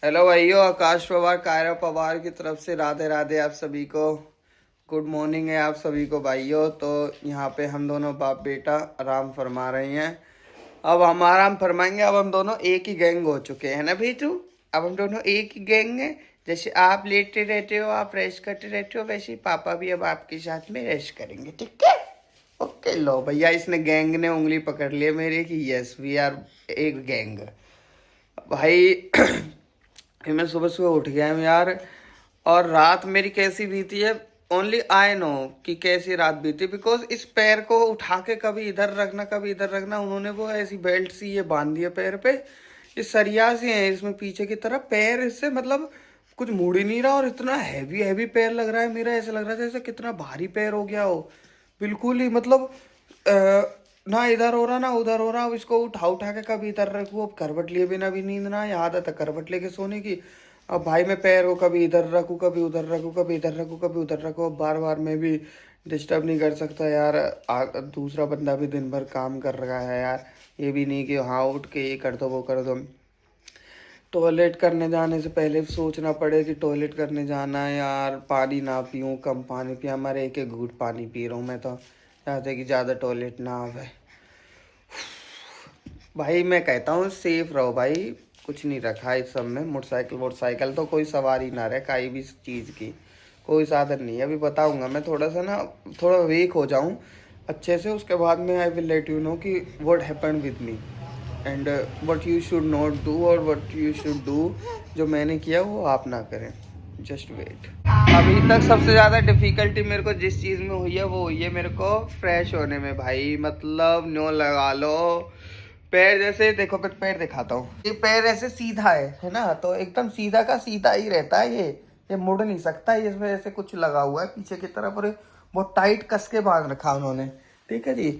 Hello भाइयों, आकाश पवार कायरा पवार की तरफ से राधे राधे आप सभी को। गुड मॉर्निंग है आप सभी को भाइयों। तो यहाँ पे हम दोनों बाप बेटा आराम फरमा रहे हैं। अब हम आराम फरमाएंगे। अब हम दोनों एक ही गैंग हो चुके हैं ना भीतू। अब हम दोनों एक ही गैंग हैं। जैसे आप लेटे रहते हो, आप रेस्ट करते रहते हो, वैसे ही पापा भी अब आपके साथ में रेस्ट करेंगे, ठीक है। ओके लो भैया, इसने गैंग ने उंगली पकड़ लिया मेरे की। यस वी आर एक गैंग भाई। फिर मैं सुबह सुबह उठ गया हूँ यार। और रात मेरी कैसी बीती है, ओनली आई नो कि कैसी रात बीती। बिकॉज इस पैर को उठा के कभी इधर रखना कभी इधर रखना, उन्होंने वो ऐसी बेल्ट सी ये बांध दिया पैर पे। ये सरिया सी है इसमें पीछे की तरफ। पैर इससे मतलब कुछ मुड़ ही नहीं रहा। और इतना हैवी हैवी पैर लग रहा है मेरा। ऐसा लग रहा है जैसे कितना भारी पैर हो गया हो। बिल्कुल ही मतलब ना इधर हो रहा ना उधर हो रहा। अब इसको उठा उठा के कभी इधर रखूँ। अब करवट लिए बिना भी नींद ना आए। आदत है करवट लेके सोने की। अब भाई मैं पैर को कभी इधर रखूँ कभी उधर रखूँ, कभी इधर रखूँ कभी उधर रखूँ। अब बार बार मैं भी डिस्टर्ब नहीं कर सकता यार। दूसरा बंदा भी दिन भर काम कर रहा है यार। ये भी नहीं कि हाँ उठ के ये कर दो वो कर दो। टॉयलेट करने जाने से पहले सोचना पड़े कि टॉयलेट करने जाना है यार। पानी ना पीऊँ, कम पानी पिया। हमारे एक एक घूंट पानी पी रहा हूँ मैं तो। चाहते कि ज़्यादा टॉयलेट ना आवे। भाई मैं कहता हूँ सेफ रहो भाई। कुछ नहीं रखा इस सब में। मोटरसाइकिल वोटरसाइकिल तो कोई सवारी ना रहे काई भी चीज़ की। कोई साधन नहीं है। अभी बताऊंगा मैं थोड़ा सा ना, थोड़ा वीक हो जाऊं अच्छे से। उसके बाद में I will let you know कि what happen with me and what you should not do और व्हाट यू शुड डू। जो मैंने किया वो आप ना करें। Just wait. अभी तक सबसे ज़्यादा डिफ़िकल्टी मेरे को जिस चीज़ में हुई है वो हुई है मेरे को फ्रेश होने में भाई। मतलब न्यू लगा लो। पैर जैसे देखो, पैर दिखाता हूँ। ये पैर ऐसे सीधा है ना, तो एकदम सीधा का सीधा ही रहता है ये मुड़ नहीं सकता। ये इसमें ऐसे कुछ लगा हुआ है पीछे की तरफ और बहुत टाइट कस के बांध रखा उन्होंने, ठीक है जी।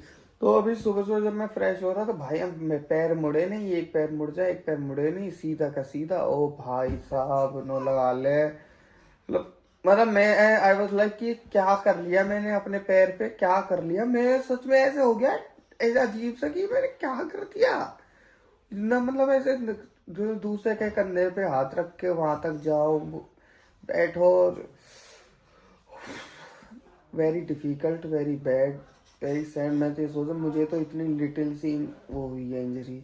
तो अभी सुबह सुबह जब मैं फ्रेश हो रहा तो भाई अब पैर मुड़े नहीं। एक पैर मुड़ जाए एक पैर मुड़े नहीं, सीधा का सीधा। ओ भाई साहब नो लगा ले। मतलब मैं आई वाज लाइक कि क्या कर लिया मैंने अपने पैर पे, क्या कर लिया मैं। सच में ऐसे हो गया ऐसा अजीब सा कि मैंने क्या कर दिया ना। मतलब ऐसे दूसरे के कंधे पे हाथ रख के वहां तक जाओ बैठो। Very difficult, very bad, very sad. मैं तो ये सोचा मुझे तो इतनी लिटिल सी वो हुई है इंजरी।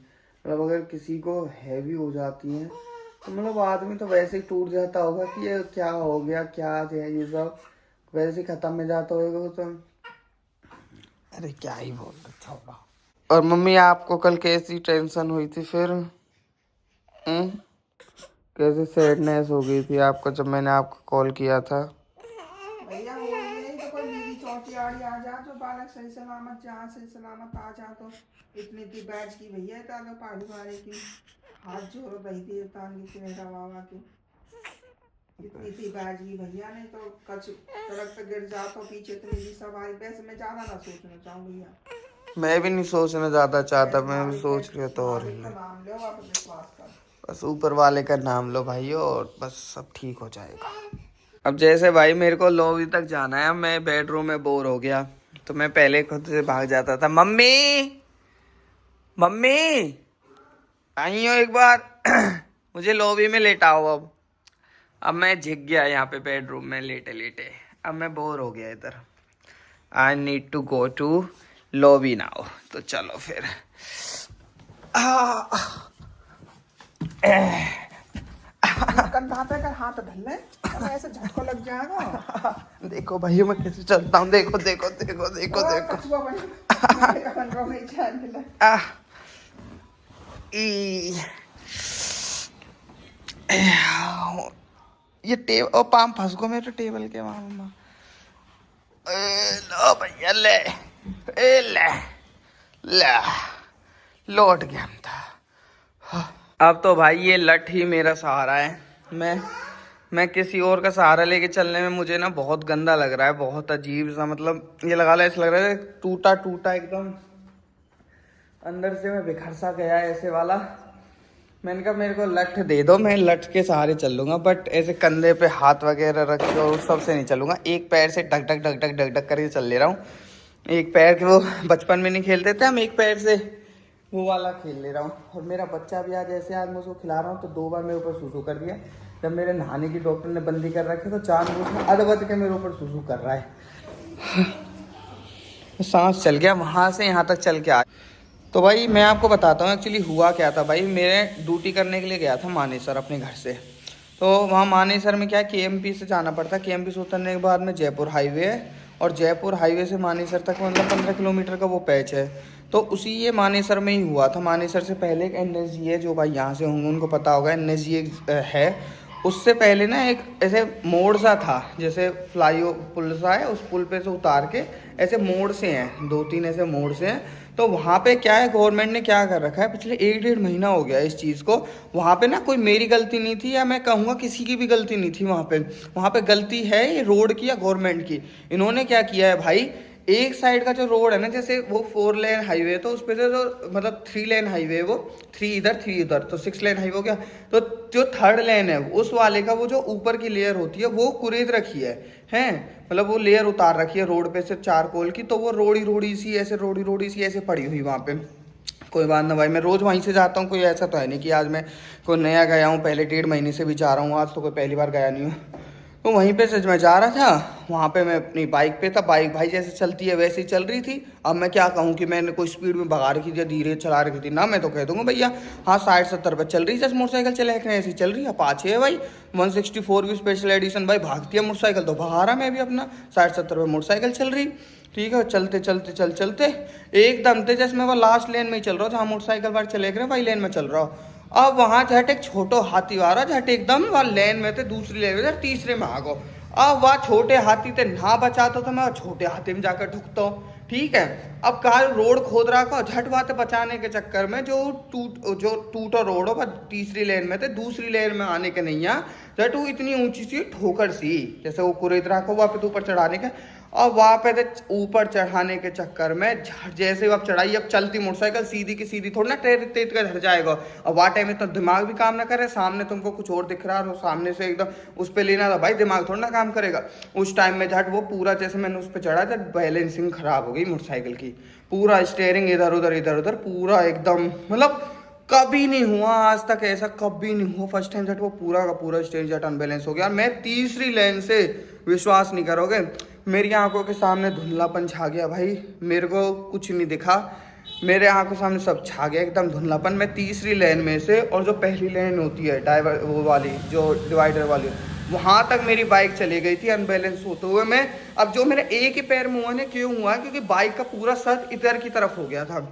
मतलब अगर किसी को हैवी हो जाती है तो मतलब आदमी तो वैसे ही टूट जाता होगा कि ये क्या हो गया क्या है ये सब। वैसे ही खत्म में जाता होगा वो तो। अरे क्या ही बोल रहा था। और मम्मी आपको कल कैसी टेंशन हुई थी फिर? कैसे सैडनेस हो गई थी आपको जब मैंने आपको कॉल किया था? भैया वो यही तो कोई मेरी चौथी आड़ी आ जा जो बालक सही सलामत जहाँ सही सलामत आ जा। तो इतनी थी बैच की भैया तालो पहाड़ी मारे की हाथ जोड़ रही थी तान की मेरा बाबा की। इतनी थी बैच की भैया, नहीं तो कच सड़क पे गिर जा तो पीछे तो मेरी सवारी। वैसे मैं ज्यादा ना सोचना चाहूँ भैया। मैं भी नहीं सोचना ज्यादा चाहता। बस मैं भी मालिक सोच रहा था और मालिक का हिलने। नाम लो आप विश्वास कर। बस ऊपर वाले का नाम लो भाइयों और बस सब ठीक हो जाएगा। अब जैसे भाई मेरे को लॉबी तक जाना है। मैं बेडरूम में बोर हो गया तो मैं पहले खुद से भाग जाता था। मम्मी मम्मी आई हो एक बार। मुझे लॉबी में लेटाओ अब मैं झिक गया यहाँ पे बेडरूम में लेटे लेटे। अब मैं बोर हो गया इधर। I need to go to lobby now. तो चलो फिर। कंधा पे कर हाथ धल ले तब ऐसे झटको लग जाएगा। देखो भाई मैं कैसे चलता हूँ। देखो देखो देखो देखो ओ देखो। कछुआ बन मारे का बन रहा नहीं चाहिए। आह, ई, ये टेबल ओ पाम फंस गो मेरे टेबल के वहां मम्मा। लो भैया ले। ले ले लौट गया हम था। अब तो भाई ये लठ ही मेरा सहारा है। मैं किसी और का सहारा लेके चलने में मुझे ना बहुत गंदा लग रहा है। बहुत अजीब सा मतलब ये लगा ला ऐसा लग रहा है टूटा टूटा एकदम अंदर से मैं बिखर सा गया ऐसे वाला। मैंने कहा मेरे को लठ दे दो, मैं लठ के सहारे चल लूंगा। बट ऐसे कंधे पे हाथ वगैरह रख के और सबसे नहीं चलूंगा। एक पैर से ढक ढक ढक ढक ढक ढक करके चल ले रहा हूँ। एक पैर के वो बचपन में नहीं खेलते थे हम एक पैर से वो वाला खेल ले रहा हूँ। और मेरा बच्चा भी आज ऐसे, आज मैं उसको खिला रहा हूँ तो 2 बार मेरे ऊपर सुसु कर दिया। जब मेरे नहाने की डॉक्टर ने बंदी कर रखी तो जानबूझ के अदबद के मेरे ऊपर सुसु कर रहा है। सांस चल गया, वहाँ से यहाँ तक चल के आया। तो भाई मैं आपको बताता हूँ एक्चुअली हुआ क्या था। भाई मेरे ड्यूटी करने के लिए गया था मानेसर अपने घर से। तो वहाँ मानेसर में क्या है, केएमपी से जाना पड़ता है। केएमपी से उतरने के बाद में जयपुर हाईवे है, और जयपुर हाईवे से मानेसर तक मतलब 15 किलोमीटर का वो पैच है। तो उसी ये मानेसर में ही हुआ था। मानेसर से पहले एक NSG है, जो भाई यहाँ से होंगे उनको पता होगा, NSG है। उससे पहले ना एक ऐसे मोड़ सा था, जैसे फ्लाई पुल सा है, उस पुल पे से उतार के ऐसे मोड़ से हैं, 2-3 ऐसे मोड़ से हैं। तो वहाँ पे क्या है, गवर्नमेंट ने क्या कर रखा है, पिछले 1-1.5 महीना हो गया इस चीज़ को। वहाँ पे ना कोई मेरी गलती नहीं थी, या मैं कहूँगा किसी की भी गलती नहीं थी वहाँ पे गलती है ये रोड की या गवर्नमेंट की। इन्होंने क्या किया है भाई, एक साइड का जो रोड है ना, जैसे वो 4 लेन हाईवे है, तो उस पे से जो मतलब 3 लेन हाईवे है, वो 3 इधर 3 उधर, तो 6 लेन हाईवे हो गया। तो जो 3rd लेन है उस वाले का वो जो ऊपर की लेयर होती है वो कुरेद रखी है मतलब वो लेयर उतार रखी है रोड पे से चारकोल की। तो वो रोड़ी रोड़ी सी ऐसे पड़ी हुई वहाँ पे। कोई बात ना भाई, मैं रोज़ वहीं से जाता हूँ, कोई ऐसा तो है नहीं कि आज मैं कोई नया गया हूँ, पहले 1.5 महीने से भी जा रहा हूँ, आज तो कोई पहली बार गया नहीं हूँ। तो वहीं पे से मैं जा रहा था, वहाँ पे मैं अपनी बाइक पे था। बाइक भाई जैसे चलती है वैसे ही चल रही थी। अब मैं क्या कहूँ कि मैंने कोई स्पीड में भगा रखी थी या धीरे चला रखी थी ना, मैं तो कह दूँगा भैया हाँ 60-70 पे चल रही है, जैसे मोटरसाइकिल चले ऐसी चल रही है। अपाचे है भाई 164 की स्पेशल एडिशन, भाई भागती है मोटरसाइकिल, तो भगा रहा मैं भी अपना 60-70 पे मोटरसाइकिल चल रही। ठीक है, चलते एकदम से जैसे मैं वो लास्ट लेन में ही चल रहा हूँ जहाँ मोटरसाइकिल वाले चले गए भाई, लेन में चल रहा हूँ। अब वहाँ झट एक छोटो हाथी आ रहा, झट एकदम वहाँ लेन में थे, दूसरी लेन में थे, तीसरे में आ गो। अब वहाँ छोटे हाथी थे ना बचाता, तो मैं छोटे हाथी में जाकर ठुकता हूँ। ठीक है, अब कार रोड खोद रखा, झट बात बचाने के चक्कर में जो टूटा रोड हो, तीसरी लेन में थे, दूसरी लेन में आने के नहीं है, झट वो इतनी ऊंची सी ठोकर सी, जैसे वो कुरेद रखा वहाँ पे ऊपर चढ़ाने का। और वहाँ पे ऊपर चढ़ाने के चक्कर में जैसे अब चढ़ाई, अब चलती मोटरसाइकिल सीधी की सीधी थोड़ी ना तेज का धर जाएगा। अब वहाँ टाइम में तो दिमाग भी काम ना करे, सामने तुमको कुछ और दिख रहा है, सामने से एकदम उस पर लेना था भाई, दिमाग थोड़ा ना काम करेगा उस टाइम में। झट वो पूरा जैसे मैंने उस पर चढ़ा, जब बैलेंसिंग खराब हो गई मोटरसाइकिल की, पूरा स्टेयरिंग इधर उधर पूरा एकदम, मतलब कभी नहीं हुआ आज तक ऐसा, कभी नहीं हुआ। फर्स्ट टाइम झट वो पूरा का पूरा स्टेयरिंग झट अनबैलेंस हो गया। मैं तीसरी लेन से, विश्वास नहीं करोगे, मेरी आंखों के सामने धुंधलापन छा गया भाई, मेरे को कुछ नहीं दिखा, मेरे आंखों के सामने सब छा गया एकदम धुंधलापन। मैं तीसरी लेन में से, और जो पहली लेन होती है ड्राइवर वो वाली जो डिवाइडर वाली, वहाँ तक मेरी बाइक चली गई थी अनबैलेंस होते हुए। मैं अब जो मेरे एक ही पैर में हुआ ना, क्यों हुआ, क्योंकि बाइक का पूरा सर इधर की तरफ हो गया था,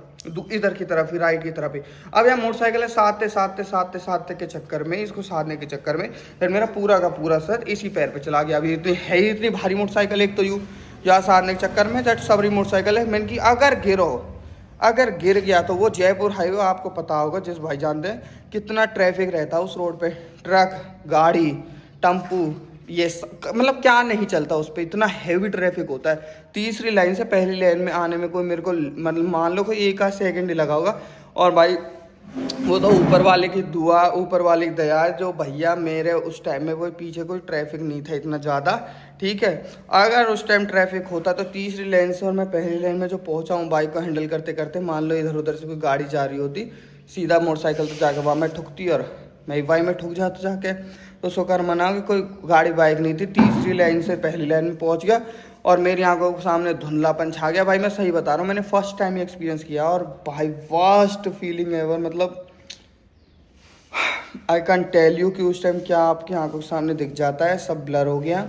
इधर की तरफ ही, राइट की तरफ ही। अब यह मोटरसाइकिल है साधते के चक्कर में, इसको साधने के चक्कर में फिर मेरा पूरा का पूरा सर इसी पैर पे चला गया। अभी इतनी है ही इतनी भारी मोटरसाइकिल, एक तो यूँ या साधने के चक्कर में झट सबरी मोटरसाइकिल है। मैंने की अगर गिर गया तो वो जयपुर हाईवे आपको पता होगा, जिस भाई जानते हैं कितना ट्रैफिक रहता है उस रोड पे, ट्रक, गाड़ी, टेम्पू, ये मतलब क्या नहीं चलता उस पर, इतना हैवी ट्रैफिक होता है। तीसरी लाइन से पहली लाइन में आने में कोई मेरे को मतलब मान लो कोई 1 सेकंड ही लगा होगा। और भाई वो तो ऊपर वाले की दुआ, ऊपर वाले की दया है, जो भैया मेरे उस टाइम में कोई पीछे कोई ट्रैफिक नहीं था इतना ज़्यादा। ठीक है, अगर उस टाइम ट्रैफिक होता तो तीसरी लाइन से और मैं पहली लाइन में जो पहुंचा हूँ बाइक को हैंडल करते करते, मान लो इधर उधर से कोई गाड़ी जा रही होती, सीधा मोटरसाइकिल तो जाकर वहाँ मैं ठुकती और मैं वाई में ठुक जाता जाके। तो शुक्र मनाओ कि कोई गाड़ी बाइक नहीं थी, तीसरी लाइन से पहली लाइन में पहुँच गया और मेरी आंखों के सामने धुंधलापन छा गया। भाई मैं सही बता रहा हूँ, मैंने फर्स्ट टाइम एक्सपीरियंस किया और भाई वर्स्ट फीलिंग एवर, मतलब आई कैन टेल यू कि उस टाइम क्या आपकी आंखों के सामने दिख जाता है। सब ब्लर हो गया,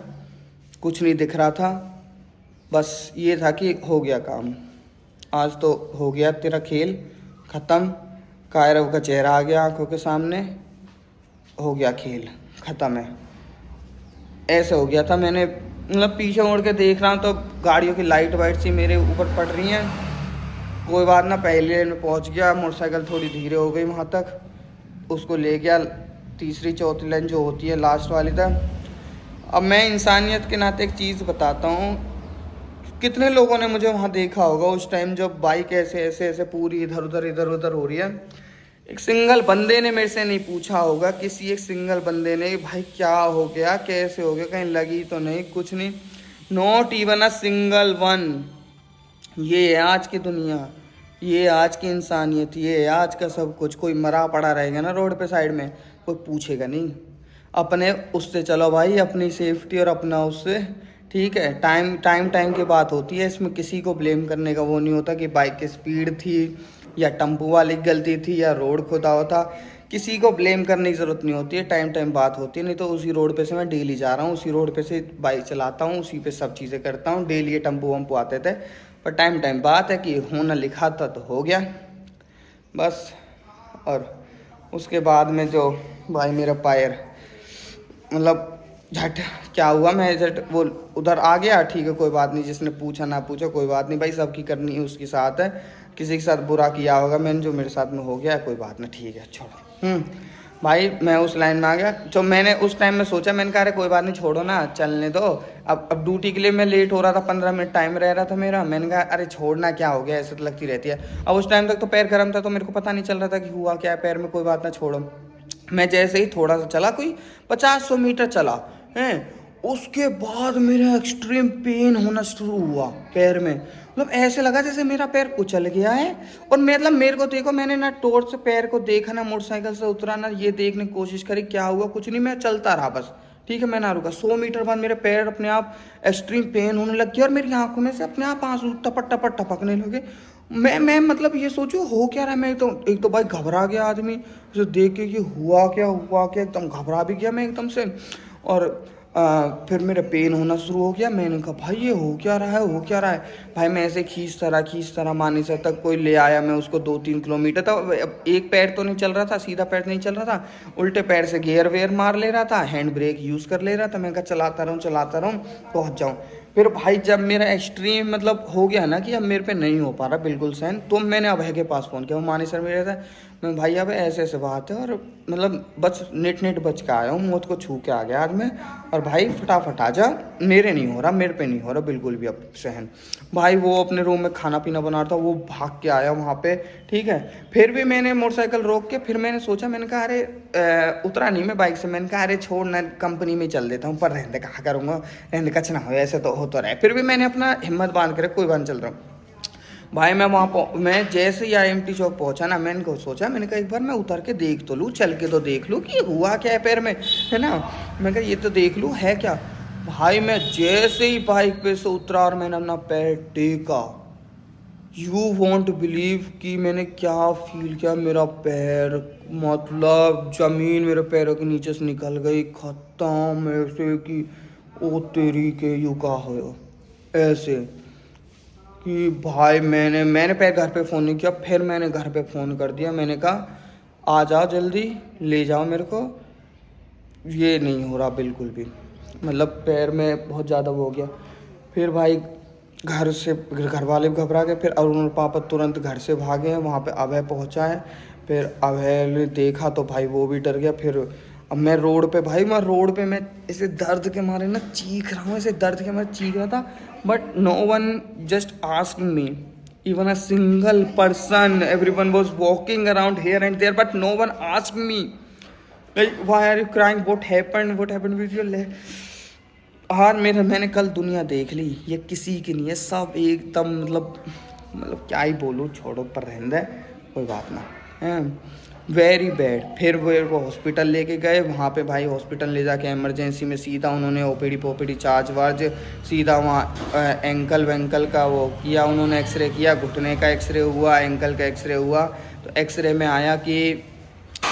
कुछ नहीं दिख रहा था, बस ये था कि हो गया काम, आज तो हो गया तेरा खेल ख़त्म। कायरव का चेहरा आ गया आंखों के सामने, हो गया खेल ख़त्म है, ऐसे हो गया था। मैंने मतलब पीछे मुड़ के देख रहा हूँ तो गाड़ियों की लाइट वाइट सी मेरे ऊपर पड़ रही हैं। कोई बात ना, पहले लेन में पहुँच गया, मोटरसाइकिल थोड़ी धीरे हो गई वहाँ तक, उसको ले गया तीसरी चौथी लाइन जो होती है लास्ट वाली तक। अब मैं इंसानियत के नाते एक चीज़ बताता हूँ, कितने लोगों ने मुझे वहाँ देखा होगा उस टाइम जब बाइक ऐसे पूरी इधर उधर हो रही है। एक सिंगल बंदे ने मेरे से नहीं पूछा होगा, किसी एक सिंगल बंदे ने, भाई क्या हो गया, कैसे हो गया, कहीं लगी तो नहीं, कुछ नहीं, not even a single one. ये है आज की दुनिया, ये आज की इंसानियत, ये आज का सब कुछ। कोई मरा पड़ा रहेगा ना रोड पे साइड में, कोई पूछेगा नहीं। अपने उससे चलो भाई, अपनी सेफ्टी और अपना उससे, ठीक है। टाइम की बात होती है, इसमें किसी को ब्लेम करने का वो नहीं होता कि बाइक की स्पीड थी या टेम्पो वाले की गलती थी या रोड खुदा हुआ था। किसी को ब्लेम करने की ज़रूरत नहीं होती है, टाइम बात होती है। नहीं तो उसी रोड पे से मैं डेली जा रहा हूँ, उसी रोड पे से बाइक चलाता हूँ, उसी पे सब चीज़ें करता हूँ डेली। ये टेम्पो वम्पो आते थे, पर टाइम बात है कि होना लिखा था तो हो गया बस। और उसके बाद में जो भाई मेरा पैर, मतलब झट क्या हुआ, मैं झट वो उधर आ गया, ठीक है कोई बात नहीं, जिसने पूछा ना पूछा कोई बात नहीं भाई, सबकी करनी है उसके साथ है। किसी के साथ बुरा किया होगा मैंने, जो मेरे साथ में हो गया कोई बात नहीं, ठीक है छोड़ो। भाई मैं उस लाइन में आ गया। जो मैंने उस टाइम में सोचा, मैंने कहा अरे कोई बात नहीं छोड़ो ना, चलने दो। अब ड्यूटी के लिए मैं लेट हो रहा था, 15 मिनट टाइम रह रहा था मेरा। मैंने कहा अरे छोड़ना क्या हो गया, ऐसे तो लगती रहती है। अब उस टाइम तक तो पैर गर्म था, तो मेरे को पता नहीं चल रहा था कि हुआ क्या है पैर में। कोई बात ना छोड़ो। मैं जैसे ही थोड़ा सा चला, कोई 50-100 मीटर चला हैं, उसके बाद मेरा एक्सट्रीम पेन होना शुरू हुआ पैर में। मतलब ऐसे लगा जैसे मेरा पैर कुचल गया है। और मतलब मेरे को देखो, मैंने ना टॉर्च से पैर को देखा, ना मोटरसाइकिल से उतरा, ना ये देखने की कोशिश करी क्या हुआ, कुछ नहीं। मैं चलता रहा बस, ठीक है, मैं ना रुका। 100 मीटर बाद मेरे पैर अपने आप एक्सट्रीम पेन होने लग गया, और मेरी आंखों में से अपने आप आंसू टपक टपक टपकने लगे। मैं मतलब ये सोचो हो क्या रहा है। मैं एक तो भाई घबरा गया आदमी, उसे देख के कि हुआ क्या, एकदम घबरा भी गया मैं एकदम से। और फिर मेरा पेन होना शुरू हो गया। मैंने कहा भाई ये हो क्या रहा है। भाई मैं ऐसे खींचता रहा मानी सर तक, कोई ले आया। मैं उसको 2-3 किलोमीटर था। अब एक पैर तो नहीं चल रहा था, सीधा पैर नहीं चल रहा था, उल्टे पैर से गियर वेयर मार ले रहा था, हैंड ब्रेक यूज़ कर ले रहा था। मैं कहा चलाता रहूँ पहुँच जाऊँ। फिर भाई जब मेरा एक्सट्रीम मतलब हो गया ना कि अब मेरे पे नहीं हो पा रहा बिल्कुल सहन, तो मैंने अभय के पास फ़ोन किया। वो मानी सर मेरे था। मैं भाई अब ऐसे बात है, और मतलब बच नेट बच के आया हूँ, मौत को छू के आ गया आज मैं। और भाई फटाफट आ जा, मेरे पे नहीं हो रहा बिल्कुल भी अब सहन। भाई वो अपने रूम में खाना पीना बना रहा था, वो भाग के आया वहाँ पे, ठीक है। फिर भी मैंने मोटरसाइकिल रोक के, फिर मैंने सोचा, मैंने कहा अरे उतरा नहीं मैं बाइक से। मैंने कहा अरे छोड़ ना, कंपनी में चल देता हूँ, पर रहने कहा करूँगा, रहने कच ना हो, ऐसे तो हो तो रहे। फिर भी मैंने अपना हिम्मत बांध कर कोई बात चल रहा हूँ। भाई मैं जैसे ही IMT चौक पहुंचा ना, मैंने को सोचा, मैंने कहा एक बार मैं उतर के देख तो लूँ, चल के तो देख लूँ कि हुआ क्या है पैर में, है ना। मैं कहा ये तो देख लूँ है क्या। भाई मैं जैसे ही बाइक पे से उतरा और मैंने अपना पैर टेका, यू वॉन्ट बिलीव कि मैंने क्या फील किया। मेरा पैर मतलब ज़मीन मेरे पैरों के नीचे से निकल गई, ख़त्म। ऐसे कि ओ तेरी के यू का हो, ऐसे कि भाई मैंने पैर घर पे फ़ोन नहीं किया। फिर मैंने घर पे फ़ोन कर दिया, मैंने कहा आ जाओ जल्दी, ले जाओ मेरे को, ये नहीं हो रहा बिल्कुल भी, मतलब पैर में बहुत ज़्यादा वो हो गया। फिर भाई घर वाले भी घबरा गए। फिर अरुण और पापा तुरंत घर से भागे हैं, वहाँ पे अभय पहुँचा है। फिर अभय ने देखा तो भाई वो भी डर गया। फिर अब मैं रोड पे मैं ऐसे दर्द के मारे ना चीख रहा हूँ, ऐसे दर्द के मारे चीख रहा था। But no one just asked me, even a single person, everyone was walking around here and there, but no one asked me like why are you crying, what happened with your leg. और मैंने कल दुनिया देख ली, ये किसी की नहीं है, सब एकदम मतलब क्या ही बोलूँ, छोड़ो पर रहने दे, कोई बात ना है। Very bad. फिर वो हॉस्पिटल लेके गए, वहाँ पे भाई हॉस्पिटल ले जाके इमरजेंसी में सीधा उन्होंने ओपीडी चार्ज वार्ज, सीधा वहाँ एंकल वैंकल का वो किया उन्होंने, एक्सरे किया, घुटने का एक्सरे हुआ, एंकल का एक्सरे हुआ। तो एक्सरे में आया कि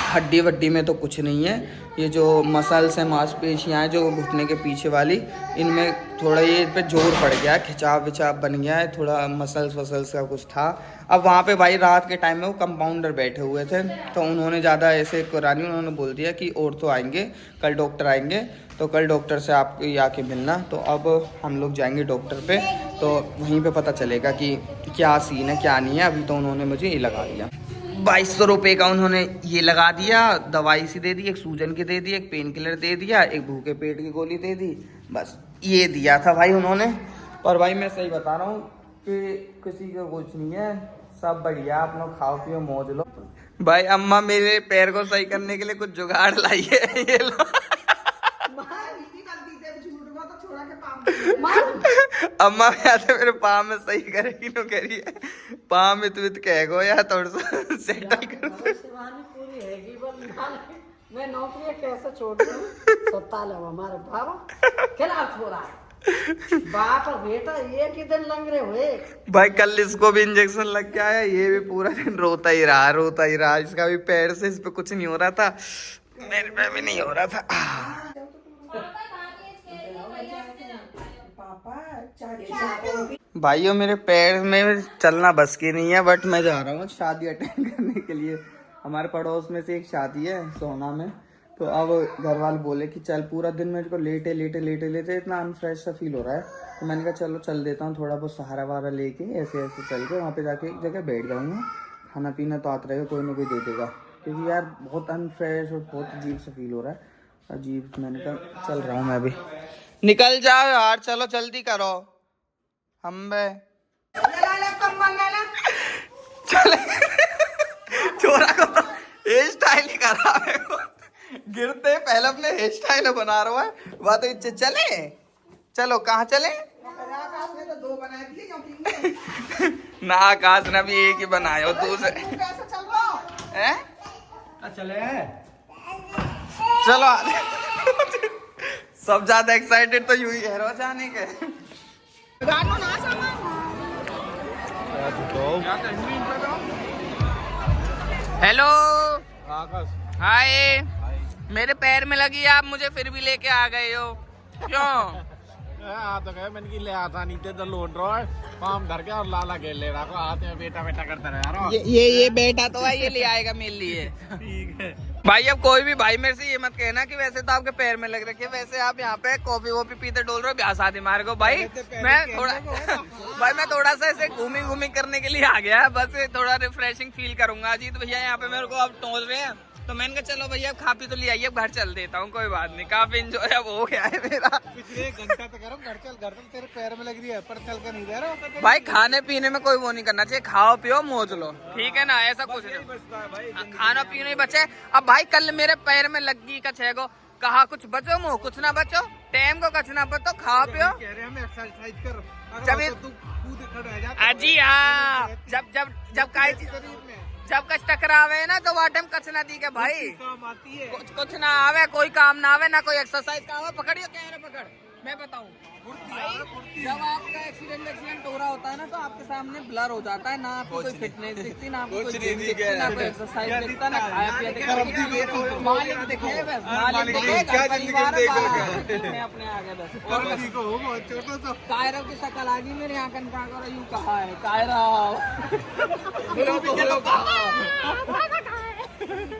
हड्डी वड्डी में तो कुछ नहीं है, ये जो मसल्स हैं, मांसपेशियाँ हैं जो घुटने के पीछे वाली, इनमें थोड़ा ये पे जोर पड़ गया, खिंचाव विचाव बन गया है, थोड़ा मसल्स वसल्स का कुछ था। अब वहाँ पे भाई रात के टाइम में वो कंपाउंडर बैठे हुए थे, तो उन्होंने ज़्यादा ऐसे करानी, उन्होंने बोल दिया कि और तो आएंगे कल, डॉक्टर आएंगे, तो कल डॉक्टर से आप आके मिलना। तो अब हम लोग जाएंगे डॉक्टर पे, तो वहीं पे पता चलेगा कि क्या सीन है क्या नहीं है। अभी तो उन्होंने मुझे ये लगा दिया 2200 रुपये का, उन्होंने ये लगा दिया, दवाई सी दे दी, एक सूजन की दे दी, एक पेन किलर दे दिया, एक भूखे पेट की गोली दे दी, बस ये दिया था भाई उन्होंने। पर भाई मैं सही बता रहा हूँ कि किसी का कुछ नहीं है, सब बढ़िया, अपना खाओ पियो मौज लो। भाई अम्मा मेरे पैर को सही करने के लिए कुछ जुगाड़ लाई है, ये लो। अम्मा भी आते मेरे पाँव में सही करेगी नो कह रही है पाँव में तू कह गो यार थोड़ा सा सेटल कर दे। शिवानी पूरी हैगी मैं नौकरी कैसे छोड़ दूं? सत्ता लो हमारे बाबा खिलाफ छोड़ा बाप और बेटा एक ही दिन लंगड़े हुए। भाई कल इसको भी इंजेक्शन लग के आया, ये भी पूरा दिन रोता ही रहा। इसका भी पैर से इस पे कुछ नहीं हो रहा था, मेरे पे भी नहीं हो रहा था। भाइयों मेरे पैर में चलना बस की नहीं है, बट मैं जा रहा हूँ शादी अटेंड करने के लिए। हमारे पड़ोस में से एक शादी है सोना में, तो अब घर वाले बोले कि चल, पूरा दिन मेरे को लेटे इतना अनफ्रेश सा फील हो रहा है, तो मैंने कहा चलो चल देता हूँ, थोड़ा बहुत सहारा वहारा लेके ऐसे ऐसे चल के वहाँ पे जाके एक जगह बैठ जाऊँगा। खाना पीना तो आता रहेगा, कोई ना कोई दे देगा, क्योंकि यार बहुत अनफ्रेश और बहुत अजीब सा फील हो रहा है। अजीब, मैंने कहा चल रहा हूँ मैं भी। निकल जाओ यार, चलो जल्दी करो। हम चले छोरा को तो हेयर स्टाइल ही करा मेरे को, गिरते पहले अपने हेयर स्टाइल बना रहा है। बात तो चले, चलो कहाँ चले? तो दो बना दिए क्योंकि ना आकाश ने भी एक ही बनाया, दूसरे कैसे चल रहा हो? हैं? चले चलो सब ज्यादा एक्साइटेड तो यूं ही है रो जाने के। हेलो हाय, मेरे पैर में लगी आप मुझे फिर भी लेके आ गए हो, क्यों? तो गए मैंने की ले आता नीचे तो लौट रहा है पाम धर के और लाला खेल ले रहा को हाथ में बेटा बेटा करता रहा ये बेटा तो है, ये ले आएगा मेरे लिए। ठीक है भाई अब कोई भी भाई मेरे से ये मत कहना कि वैसे तो आपके पैर में लग रखे, वैसे आप यहाँ पे कॉफी वॉफी पीते डोल रहे हो, ब्याह शादी मार को। भाई मैं थोड़ा सा ऐसे घूमी करने के लिए आ गया, बस थोड़ा रिफ्रेशिंग फील करूंगा। अजीत भैया यहाँ पे मेरे को अब टोल रहे हैं, तो मैंने कहा चलो भैया खा पी तो ले आइए, घर चल देता हूँ, कोई बात नहीं। काफी इंजॉय अब हो गया है मेरा। पिछले 1 घंटा तो करो घर चल तेरे पैर में लग रही है पर चल कर नहीं दे रहा। भाई खाने पीने में कोई वो नहीं करना चाहिए, खाओ पियो मौज लो, ठीक है ना, ऐसा कुछ नहीं। खाना पीना ही बचे। अब भाई कल मेरे पैर में लगी का छेगो, कहा कुछ बचो मुँह कुछ ना बचो, टाइम को कुछ ना बचो, खाओ पियो। एक्सरसाइज कर अजी हाँ, जब कच टकरावे ना तो वो टाइम कच ना दी के भाई, कुछ ना आवे, कोई काम ना आवे, ना कोई एक्सरसाइज का आवे। पकड़ियो कैमरा पकड़, मैं बताऊं जब आपका एक्सीडेंट हो रहा होता है ना, तो आपके सामने ब्लर हो जाता है, ना आपको कोई फिटनेस दिखती, ना आपको कोई जिम दिखती, ना कोई एक्सरसाइज दिखता, ना खाया पिया दिखता। मालिक दिखे बस, मालिक दिखे, परिवार अपने आ गए बस। और कायरव की शकल आ गई मेरे यहाँ, कनका करो यूं कहा है कायरव।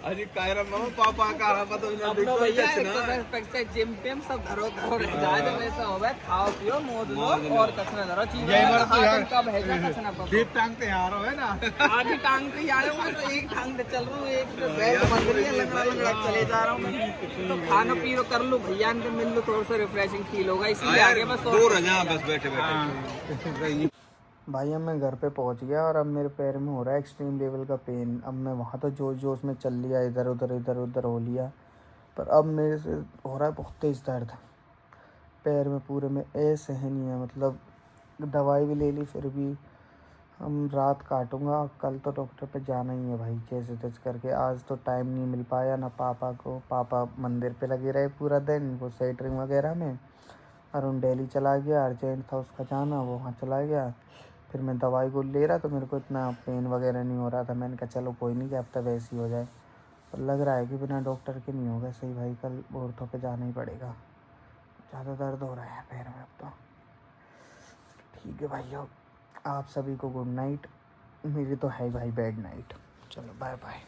अरे कायरा मामा पापा का पता अपनो भैया एक्सरसाइज जिम टिम सब धरो रह जाए, जब ऐसा होवे खाओ पियो मौज लो और कछ ना धरो चीज कब है जा कछ ना पको। दीप टांग ते यार है ना, आधी टांग पे आ रहा हूँ, तो एक टांग पे चल रहा हूँ, एक बैग बंद रही है, लंगड़ा चले जा रहा हूँ मैं। तो खाना पीनो कर लूँ भैया से मिल लो, थोड़ा सा रिफ्रेशिंग फील होगा, इसलिए आगे बस बस बैठे भाई अब मैं घर पे पहुंच गया, और अब मेरे पैर में हो रहा है एक्सट्रीम लेवल का पेन। अब मैं वहाँ तो जोश में चल लिया, इधर उधर हो लिया, पर अब मेरे से हो रहा है बहुत तेज़ दर्द पैर में, पूरे में ऐसे है नहीं है। मतलब दवाई भी ले ली, फिर भी हम रात काटूंगा, कल तो डॉक्टर पे जाना ही है भाई, जैसे तैसे करके। आज तो टाइम नहीं मिल पाया ना पापा को, पापा मंदिर पे लगे रहे पूरा दिन, वो सेटरिंग वगैरह में। अरुण दिल्ली चला गया, अर्जेंट था उसका जाना, वो वहाँ चला गया। फिर मैं दवाई को ले रहा, तो मेरे को इतना पेन वगैरह नहीं हो रहा था। मैंने कहा चलो कोई नहीं, कि अब तक वैसे ही हो जाए, पर लग रहा है कि बिना डॉक्टर के नहीं होगा सही भाई, कल औरतों पे जाना ही पड़ेगा। ज़्यादा दर्द हो रहा है पैर में अब तो। ठीक है भाइयों, आप सभी को गुड नाइट, मेरी तो है भाई बेड नाइट। चलो बाय बाय।